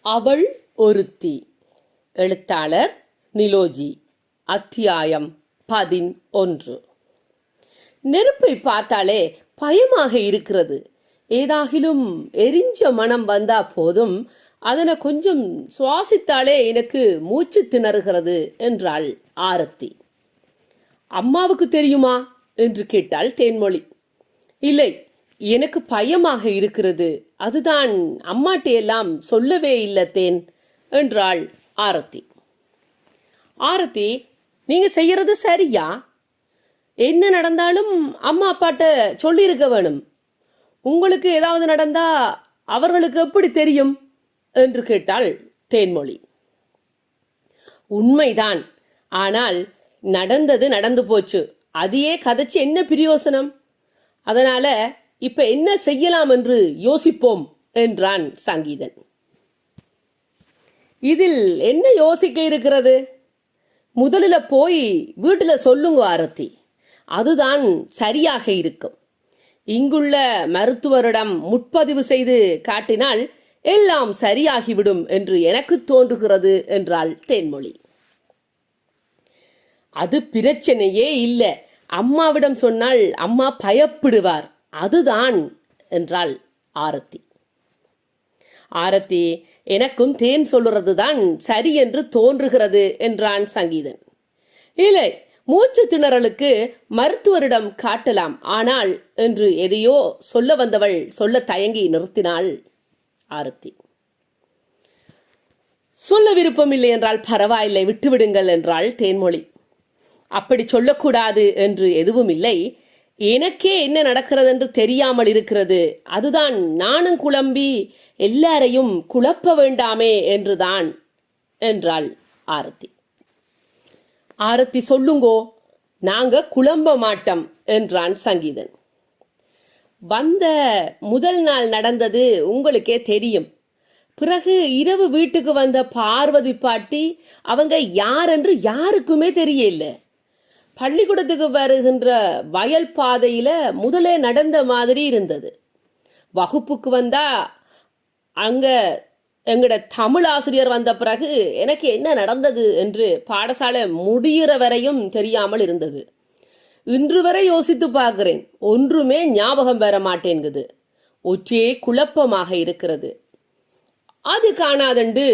அவள் ஒருத்தி. எழுத்தாளர் நிலோஜி. அத்தியாயம் 11. நெருப்பை பார்த்தாலே பயமாக இருக்கிறது. ஏதாகிலும் எரிஞ்ச மனம் வந்தா போதும், அதனை கொஞ்சம் சுவாசித்தாலே எனக்கு மூச்சு திணறுகிறது என்றாள் ஆரத்தி. அம்மாவுக்கு தெரியுமா என்று கேட்டாள் தேன்மொழி. இல்லை, எனக்கு பயமாக இருக்கிறது, அதுதான் அம்மாட்டையெல்லாம் சொல்லவே இல்லை தேன் என்றாள் ஆரத்தி. ஆரத்தி, நீங்க செய்யறது சரியா? என்ன நடந்தாலும் அம்மா அப்பாட்ட சொல்லியிருக்க வேணும். உங்களுக்கு ஏதாவது நடந்தா அவர்களுக்கு எப்படி தெரியும் என்று கேட்டாள் தேன்மொழி. உண்மைதான், ஆனால் நடந்தது நடந்து போச்சு, அதையே கதைச்சு என்ன பிரயோசனம்? அதனால இப்ப என்ன செய்யலாம் என்று யோசிப்போம் என்றான் சங்கீதன். இதில் என்ன யோசிக்க இருக்கிறது? முதலில் போய் வீட்டில் சொல்லுங்க ஆரத்தி, அதுதான் சரியாக இருக்கும். இங்குள்ள மருத்துவரிடம் முற்பதிவு செய்து காட்டினால் எல்லாம் சரியாகிவிடும் என்று எனக்கு தோன்றுகிறது என்றாள் தேன்மொழி. அது பிரச்சனையே இல்லை, அம்மாவிடம் சொன்னால் அம்மா பயப்படுவார், அதுதான் என்றாள் ஆரத்தி. ஆரத்தி, எனக்கும் தேன் சொல்லுறது தான் சரி என்று தோன்றுகிறது என்றான் சங்கீதன். இல்லை, மூச்சு திணறலுக்கு மருத்துவரிடம் காட்டலாம், ஆனால் என்று எதையோ சொல்ல வந்தவள் சொல்ல தயங்கி நிறுத்தினாள் ஆரத்தி. சொல்ல விருப்பம் இல்லை என்றால் பரவாயில்லை, விட்டுவிடுங்கள் என்றாள் தேன்மொழி. அப்படி சொல்லக்கூடாது என்று எதுவும் இல்லை, எனக்கே என்ன நடக்கிறது என்று தெரியாமல் இருக்கிறது, அதுதான் நானும் குழம்பி எல்லாரையும் குழப்ப வேண்டாமே என்றுதான் என்றாள் ஆரத்தி. ஆரத்தி, சொல்லுங்கோ, நாங்க குழம்ப மாட்டோம் என்றான் சங்கீதன். வந்த முதல் நாள் நடந்தது உங்களுக்கே தெரியும். பிறகு இரவு வீட்டுக்கு வந்த பார்வதி பாட்டி அவங்க யார் என்று யாருக்குமே தெரியல. பள்ளிக்கூடத்துக்கு வருகின்ற வயல் பாதையில முதலே நடந்த மாதிரி இருந்தது. வகுப்புக்கு வந்தா அங்க எங்கட தமிழ் ஆசிரியர் வந்த பிறகு எனக்கு என்ன நடந்தது என்று பாடசாலை முடிகிற வரையும் தெரியாமல் இருந்தது. இன்று வரை யோசித்து பார்க்கிறேன், ஒன்றுமே ஞாபகம் வர மாட்டேங்குது. ஒற்றே குழப்பமாக இருக்கிறது. அது காணாதண்டு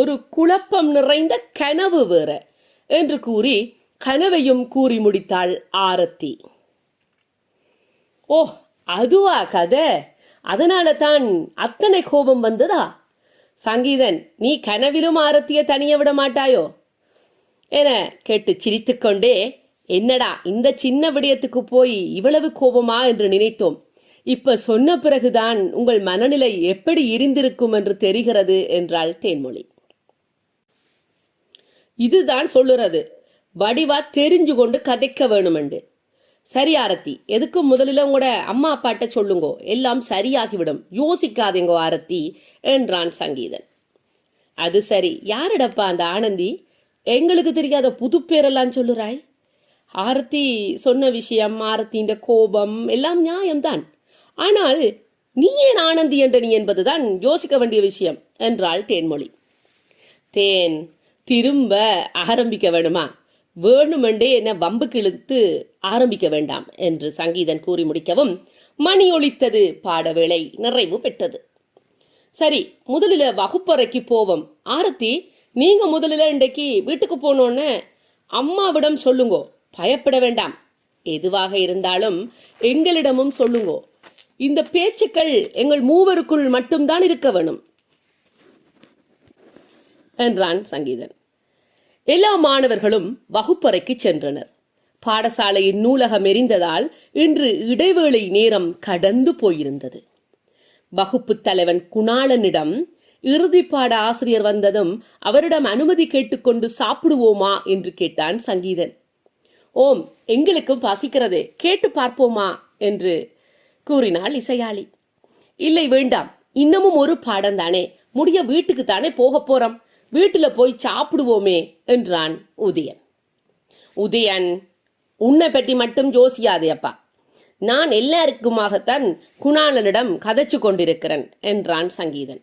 ஒரு குழப்பம் நிறைந்த கனவு வேற என்று கூறி கனவையும் கூறி முடித்தாள் ஆரத்தி. ஓ, அதுவா கதை? அதனால தான் அத்தனை கோபம் வந்ததா? சங்கீதன், நீ கனவிலும் ஆரத்திய தனிய விட மாட்டாயோ என கேட்டு சிரித்துக்கொண்டே, என்னடா இந்த சின்ன விடயத்துக்கு போய் இவ்வளவு கோபமா என்று நினைத்தோம். இப்ப சொன்ன பிறகுதான் உங்கள் மனநிலை எப்படி இருந்திருக்கும் என்று தெரிகிறது என்றாள் தேன்மொழி. இதுதான் சொல்லுறது, வடிவா தெரிஞ்சு கொண்டு கதைக்க வேணுமெண்டு. சரி ஆரத்தி, எதுக்கும் முதலில் உங்களோட அம்மா அப்பாட்ட சொல்லுங்கோ, எல்லாம் சரியாகிவிடும், யோசிக்காதீங்கோ ஆரத்தி என்றான் சங்கீதன். அது சரி, யாரிடப்பா அந்த ஆனந்தி? எங்களுக்கு தெரியாத புது பேரெல்லாம் சொல்லுறாய். ஆரத்தி சொன்ன விஷயம், ஆரத்தின் கோபம் எல்லாம் நியாயம்தான், ஆனால் நீ ஏன் ஆனந்தி என்ற நீ என்பதுதான் யோசிக்க வேண்டிய விஷயம் என்றாள் தேன்மொழி. தேன், திரும்ப ஆரம்பிக்க வேணுமா? வேணுமெண்டே என்ன வம்புக்கு இழுத்து ஆரம்பிக்க வேண்டாம் என்று சங்கீதன் கூறி முடிக்கவும் மணி ஒலித்தது. பாடவேளை நிறைவு பெற்றது. சரி, முதலில் வகுப்பறைக்கு போவோம். ஆரத்தி, நீங்க முதலில் இன்றைக்கு வீட்டுக்கு போனோன்னு அம்மாவிடம் சொல்லுங்கோ, பயப்பட வேண்டாம். எதுவாக இருந்தாலும் எங்களிடமும் சொல்லுங்கோ. இந்த பேச்சுக்கள் எங்கள் மூவருக்குள் மட்டும்தான் இருக்க வேணும் என்றான் சங்கீதன். எல்லா மாணவர்களும் வகுப்பறைக்கு சென்றனர். பாடசாலையின் நூலகம் எரிந்ததால் இன்று இடைவேளை நேரம் கடந்து போயிருந்தது. வகுப்பு தலைவன் குணாளனிடம் இறுதி பாட ஆசிரியர் வந்ததும் அவரிடம் அனுமதி கேட்டுக்கொண்டு சாப்பிடுவோமா என்று கேட்டான் சங்கீதன். ஓம், எங்களுக்கும் பசிக்கிறது, கேட்டு பார்ப்போமா என்று கூறினாள் இசையாளி. இல்லை, வேண்டாம், இன்னமும் ஒரு பாடம் தானே, முடிய வீட்டுக்கு தானே போக போறோம், வீட்டுல போய் சாப்பிடுவோமே என்றான் உதயன். உதயன், உன்னை பற்றி மட்டும் யோசியாதேப்பா, நான் எல்லாருக்குமாகத்தான் குணாளனிடம் கதைச்சு கொண்டிருக்கிறேன் என்றான் சங்கீதன்.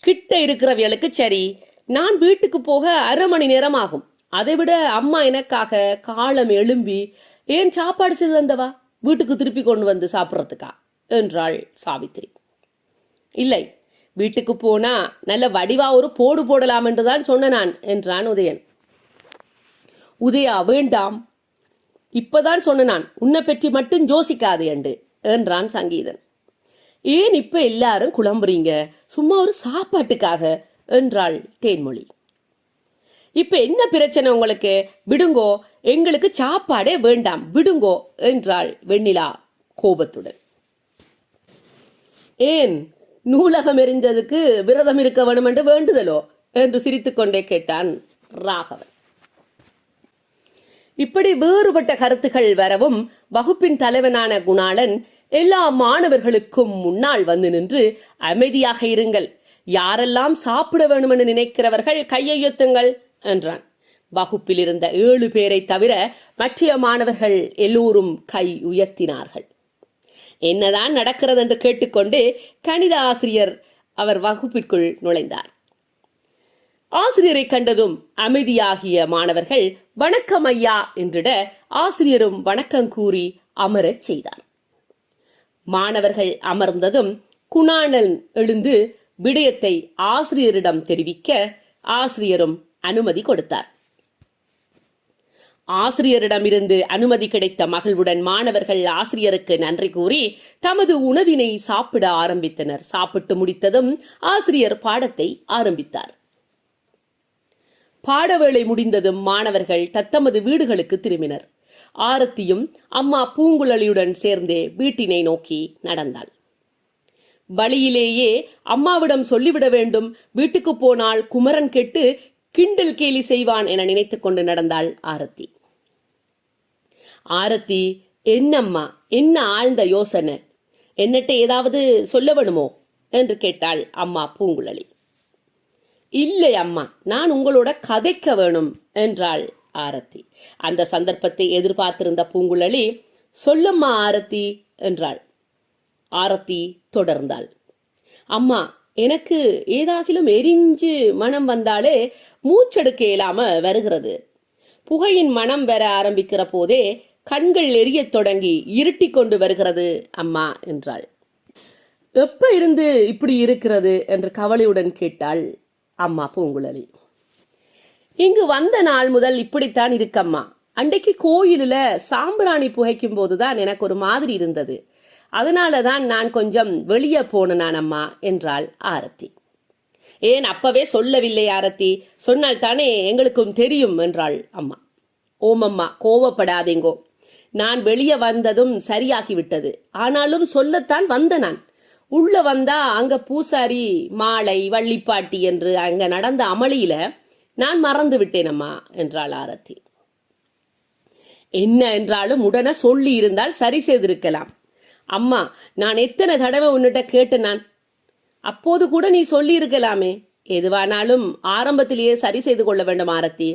கிட்ட இருக்கிறவர்களுக்கு சரி, நான் வீட்டுக்கு போக 1/2 மணி நேரம் ஆகும். அதைவிட அம்மா எனக்காக காலம் எழும்பி ஏன் சாப்பாடு செய்து தந்தவா, வீட்டுக்கு திருப்பி கொண்டு வந்து சாப்பிட்றதுக்கா என்றாள் சாவித்திரி. இல்லை, வீட்டுக்கு போனா நல்ல வடிவா ஒரு போடு போடலாம் என்றுதான் சொன்ன நான் என்றான் உதயன். உதயா, வேண்டாம், இப்பதான் சொன்ன நான், உன்னை பற்றி மட்டும் யோசிக்காது என்று என்றான் சங்கீதன். ஏன் இப்ப எல்லாரும் குழம்புறீங்க, சும்மா ஒரு சாப்பாட்டுக்காக என்றாள் தேன்மொழி. இப்ப என்ன பிரச்சனை உங்களுக்கு, விடுங்கோ, எங்களுக்கு சாப்பாடே வேண்டாம், விடுங்கோ என்றாள் வெண்ணிலா கோபத்துடன். ஏன் நூலகம் எரிஞ்சதுக்கு விரதம் இருக்க வேணும் என்று வேண்டுதலோ என்று சிரித்துக்கொண்டே கேட்டான் ராகவன். இப்படி வேறுபட்ட கருத்துகள் வரவும் வகுப்பின் தலைவனான குணாளன் எல்லா மாணவர்களுக்கும் முன்னால் வந்து நின்று, அமைதியாக இருங்கள், யாரெல்லாம் சாப்பிட வேண்டும் என்று நினைக்கிறவர்கள் கையெழுத்துங்கள் என்றான். வகுப்பில் இருந்த 7 பேரை தவிர மற்ற மாணவர்கள் எல்லோரும் கை உயர்த்தினார்கள். என்னதான் நடக்கிறது என்று கேட்டுக்கொண்டு கணித ஆசிரியர் அவர் வகுப்பிற்குள் நுழைந்தார். ஆசிரியரை கண்டதும் அமைதியாகிய மாணவர்கள் வணக்கம் ஐயா என்றிட ஆசிரியரும் வணக்கம் கூறி அமரச் செய்தார். மாணவர்கள் அமர்ந்ததும் குணாளன் எழுந்து விடயத்தை ஆசிரியரிடம் தெரிவிக்க ஆசிரியரும் அனுமதி கொடுத்தார். ஆசிரியரிடமிருந்து அனுமதி கிடைத்த மகிழ்வுடன் மாணவர்கள் ஆசிரியருக்கு நன்றி கூறி தமது உணவினை சாப்பிட ஆரம்பித்தனர். சாப்பிட்டு முடித்ததும் ஆசிரியர் பாடத்தை ஆரம்பித்தார். பாடவேளை முடிந்ததும் மாணவர்கள் தத்தமது வீடுகளுக்கு திரும்பினர். ஆரத்தியும் அம்மா பூங்குழலியுடன் சேர்ந்தே வீட்டினை நோக்கி நடந்தாள். வழியிலேயே அம்மாவிடம் சொல்லிவிட வேண்டும், வீட்டுக்கு போனால் குமரன் கெட்டு கிண்டல் கேலி செய்வான் என நினைத்துக் கொண்டு நடந்தாள் ஆரத்தி. ஆரத்தி, என்னம்மா, என்ன ஆழ்ந்த யோசனை, என்னட்ட ஏதாவது சொல்ல வேணுமோ என்று கேட்டாள் அம்மா பூங்குழலி. இல்லை அம்மா, நான் உங்களோட கதைக்க வேணும் என்றாள் ஆரத்தி. அந்த சந்தர்ப்பத்தை எதிர்பார்த்திருந்த பூங்குழலி, சொல்லம்மா ஆரத்தி என்றாள். ஆரத்தி தொடர்ந்தாள். அம்மா, எனக்கு ஏதாகிலும் எரிஞ்சு மனம் வந்தாலே மூச்செடுக்க இயலாம வருகிறது. புகையின் மனம் வர ஆரம்பிக்கிற போதே கண்கள் எரியத் தொடங்கி இருட்டி கொண்டு வருகிறது அம்மா என்றாள். எப்ப இருந்து இப்படி இருக்கிறது என்று கவலையுடன் கேட்டாள் அம்மா பூங்குழலி. இங்கு வந்த நாள் முதல் இப்படித்தான் இருக்கம்மா. அன்றைக்கு கோயிலில் சாம்பிராணி புகைக்கும் போதுதான் எனக்கு ஒரு மாதிரி இருந்தது. அதனாலதான் நான் கொஞ்சம் வெளியே போனேன் அம்மா என்றாள் ஆரத்தி. ஏன் அப்பவே சொல்லவில்லை ஆரத்தி, சொன்னால் தானே எங்களுக்கும் தெரியும் என்றாள் அம்மா. ஓமம்மா, கோவப்படாதீங்கோ, நான் வெளியே வந்ததும் சரியாகிவிட்டது. ஆனாலும் சொல்லத்தான் வந்த நான். உள்ள வந்தா அங்க பூசாரி மாலை வள்ளிப்பாட்டி என்று அங்க நடந்த அமளியில நான் மறந்து விட்டேன் அம்மா என்றாள் ஆரத்தி. என்ன என்றாலும் உடனே சொல்லி இருந்தால் சரி செய்திருக்கலாம். அம்மா, நான் எத்தனை தடவை உன்னிட்ட கேட்டு நான், அப்போது கூட நீ சொல்லி இருக்கலாமே. எதுவானாலும் ஆரம்பத்திலேயே சரி செய்து கொள்ள வேண்டும் ஆரத்தி,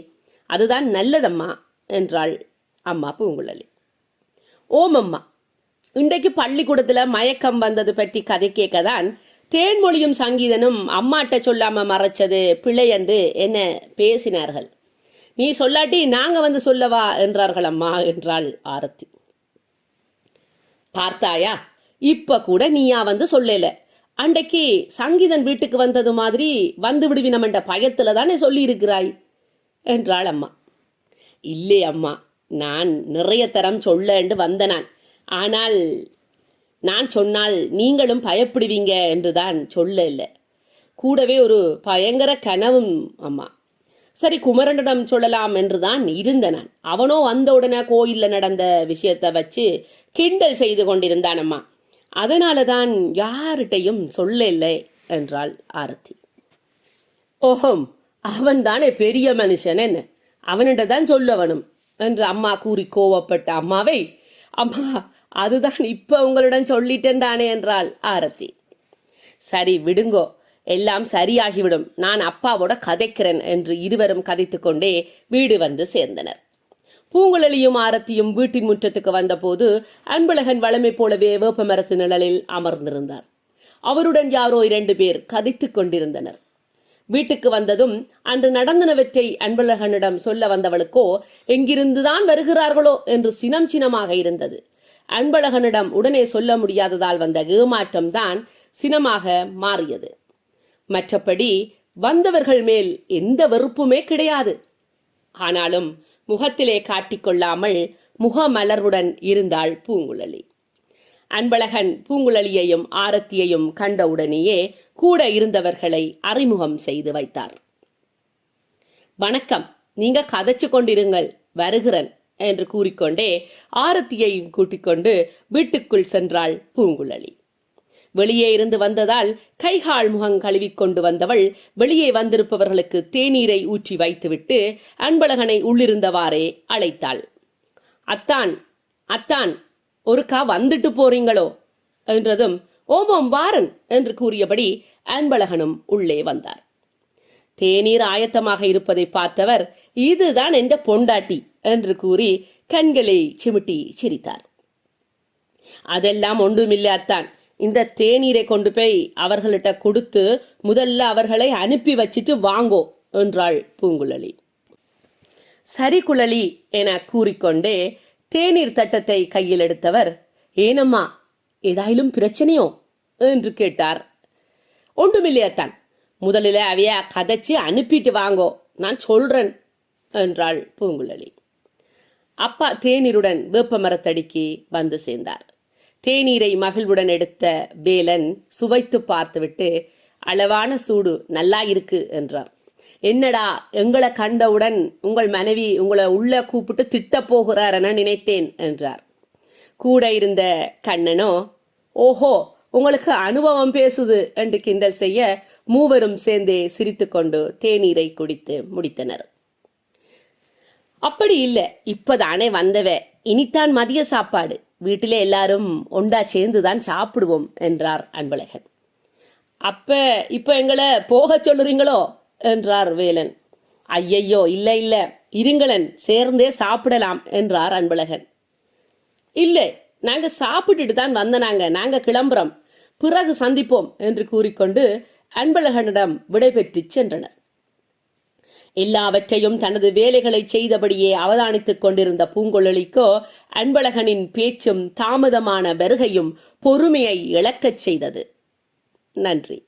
அதுதான் நல்லதம்மா என்றாள் அம்மா பூங்குழலி. ஓமம்மா, இன்றைக்கு பள்ளிக்கூடத்துல மயக்கம் வந்தது பற்றி கதை கேட்கதான் தேன்மொழியும் சங்கீதனும் அம்மாட்ட சொல்லாம மறைச்சது பிள்ளை என்று என்ன பேசினார்கள். நீ சொல்லாட்டி நாங்க வந்து சொல்லவா என்றார்கள் அம்மா என்றாள் ஆரத்தி. பார்த்தாயா, இப்ப கூட நீயா வந்து சொல்லல. அன்றைக்கு சங்கீதன் வீட்டுக்கு வந்தது மாதிரி வந்து விடுவினம் என்ற பயத்துல தானே சொல்லி இருக்கிறாய் என்றாள் அம்மா. இல்லை அம்மா, நான் நிறைய தரம் சொல்ல என்று வந்த நான். ஆனால் நான் சொன்னால் நீங்களும் பயப்படுவீங்க என்றுதான் சொல்ல இல்லை. கூடவே ஒரு பயங்கர கனவும் அம்மா. சரி, குமரனிடம் சொல்லலாம் என்றுதான் இருந்த நான். அவனோ வந்த உடனே கோயில்ல நடந்த விஷயத்தை வச்சு கிண்டல் செய்து கொண்டிருந்தான் அம்மா. அதனாலதான் யார்கிட்டையும் சொல்ல இல்லை என்றாள் ஆரத்தி. ஓஹம், அவன் தானே பெரிய மனுஷன், என்ன அவனிட தான் சொல்லவனும் என்று அம்மா கூறி கோவப்பட்ட அம்மாவை, அம்மா அதுதான் இப்ப உங்களுடன் சொல்லிட்டேன் தானே என்றாள் ஆரத்தி. சரி விடுங்கோ, எல்லாம் சரியாகிவிடும், நான் அப்பாவோட கதைக்கிறேன் என்று இருவரும் கதைத்து கொண்டே வீடு வந்து சேர்ந்தனர். பூங்குழலியும் ஆரத்தியும் வீட்டின் முற்றத்துக்கு வந்தபோது அன்பழகன் வளமை போலவே வேப்ப மரத்து நிழலில் அமர்ந்திருந்தார். அவருடன் யாரோ 2 பேர் கதைத்துக் கொண்டிருந்தனர். வீட்டுக்கு வந்ததும் அன்று நடந்தனவற்றை அன்பழகனிடம் சொல்ல வந்தவளுக்கோ எங்கிருந்துதான் வருகிறார்களோ என்று சினமாக இருந்தது. அன்பழகனிடம் உடனே சொல்ல முடியாததால் வந்த ஏமாற்றம்தான் சினமாக மாறியது. மற்றபடி வந்தவர்கள் மேல் எந்த வெறுப்புமே கிடையாது. ஆனாலும் முகத்திலே காட்டிக்கொள்ளாமல் முகமலர்வுடன் இருந்தாள் பூங்குழலி. அன்பழகன் பூங்குழலியையும் ஆரத்தியையும் கண்டவுடனேயே கூட இருந்தவர்களை அறிமுகம் செய்து வைத்தார். வணக்கம், நீங்க கதைச்சு கொண்டிருங்கள், வருகிறன் என்று கூறிக்கொண்டே ஆரத்தியையும் கூட்டிக் கொண்டு வீட்டுக்குள் சென்றாள் பூங்குழலி. வெளியே இருந்து வந்ததால் கைகால் முகம் கழுவிக்கொண்டு வந்தவள் வெளியே வந்திருப்பவர்களுக்கு தேநீரை ஊற்றி வைத்துவிட்டு அன்பழகனை உள்ளிருந்தவாறே அழைத்தாள். அத்தான் அத்தான், ஒருக்கா வந்துட்டு போறீங்களோ என்றதும் ஓமோம் வாரன் என்று கூறியபடி அன்பழகனும் உள்ளே வந்தார். தேநீர் ஆயத்தமாக இருப்பதை பார்த்தவர் இதுதான் என்ற பொண்டாட்டி என்று கூறி கண்களை சிமிட்டி சிரித்தார். அதெல்லாம் ஒன்றுமில்லை அத்தான், இந்த தேநீரை கொண்டு போய் அவர்கள்ட்ட கொடுத்து முதல்ல அவர்களை அனுப்பி வச்சிட்டு வாங்கோ என்றாள் பூங்குழலி. சரி குழலி என கூறிக்கொண்டே தேநீர் தட்டத்தை கையில் எடுத்தவர், ஏனம்மா, ஏதாயிலும் பிரச்சனையோ என்று கேட்டார். ஒன்றுமில்லையத்தான், முதலில் அவைய கதைச்சு அனுப்பிட்டு வாங்கோ, நான் சொல்றேன் என்றாள் பூங்குழலி. அப்பா தேநீருடன் வேப்ப மரத்தடிக்கு வந்து சேர்ந்தார். தேநீரை மகிழ்வுடன் எடுத்த வேலன் சுவைத்து பார்த்துவிட்டு, அளவான சூடு, நல்லா இருக்கு என்றார். என்னடா, எங்களை கண்டவுடன் உங்கள் மனைவி உங்களை உள்ள கூப்பிட்டு திட்ட போகிறார் என நினைத்தேன் என்றார். கூட இருந்த கண்ணனோ, ஓஹோ, உங்களுக்கு அனுபவம் பேசுது என்று கிண்டல் செய்ய மூவரும் சேர்ந்தே சிரித்துக்கொண்டு தேநீரை குடித்து முடித்தனர். அப்படி இல்லை, இப்பதானே வந்தவ, இனித்தான் மதிய சாப்பாடு, வீட்டிலே எல்லாரும் ஒண்டா சேர்ந்துதான் சாப்பிடுவோம் என்றார் அன்பழகன். இப்ப எங்களை போக சொல்லுறீங்களோ என்றார் வேலன். ஐயையோ, இல்லை இல்லை, இருங்களன், சேர்ந்தே சாப்பிடலாம் என்றார் அன்பழகன். இல்லை, நாங்க சாப்பிட்டுட்டு தான் நாங்க கிளம்புறோம், பிறகு சந்திப்போம் என்று கூறிக்கொண்டு அன்பழகனிடம் விடைபெற்று சென்றனர். எல்லாவற்றையும் தனது வேலைகளை செய்தபடியே அவதானித்துக் கொண்டிருந்த பூங்குழலிக்கோ அன்பழகனின் பேச்சும் தாமதமான வருகையும் பொறுமையை இழக்கச் செய்தது. நன்றி.